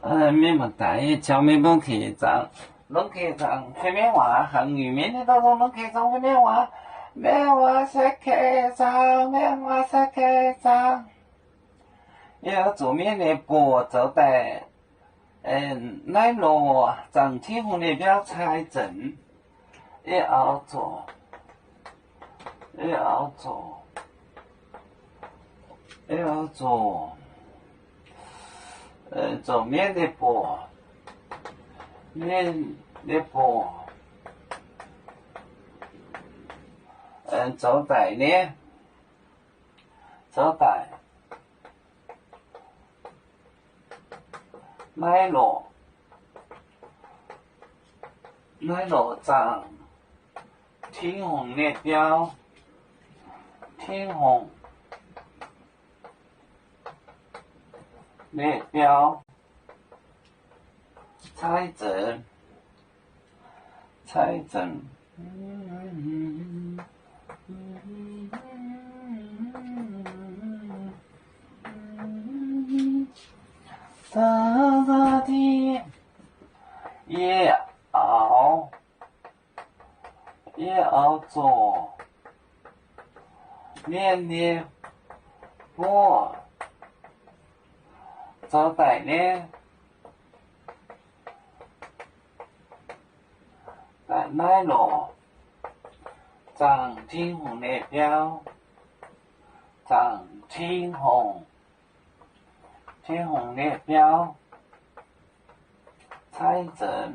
没问题，叫没问题长，拢可以长会面话，汉语面的当中拢可以长会面话，面话是可以长，面话是可以长。要做面的步走在，奶酪长天红的表才正，要做，做面的步。面的步，走带呢，走带，奶酪长，天红的表，天红的表。猜正，哒哒的，要做面的步，走带呢。奶酪长天红的表，长天红的表，猜正。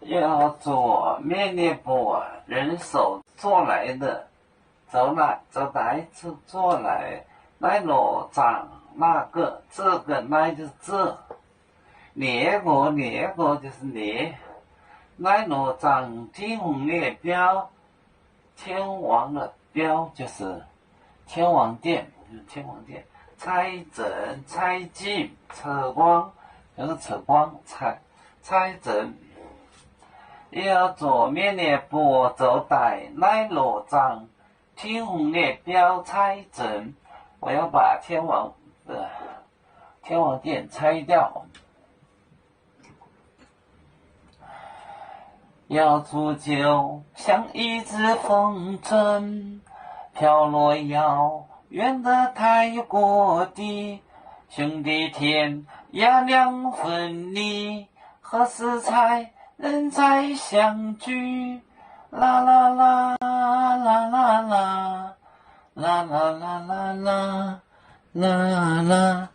要做面的步，人手做来的，走来做来。奶酪长那个，这个奶就是这，那个就是那。奶酪长天红的标，天王的标就是天王殿，猜正猜进测光就是测光猜正。要做面的步走带奶酪长天红的标猜正。我要把天王殿拆掉。要煮酒，像一只风筝，飘落遥远的泰国地。兄弟天涯两分离，何时才能再相聚？啦啦啦啦啦啦。啦啦啦啦啦啦啦啦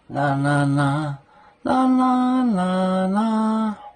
啦啦啦啦啦啦。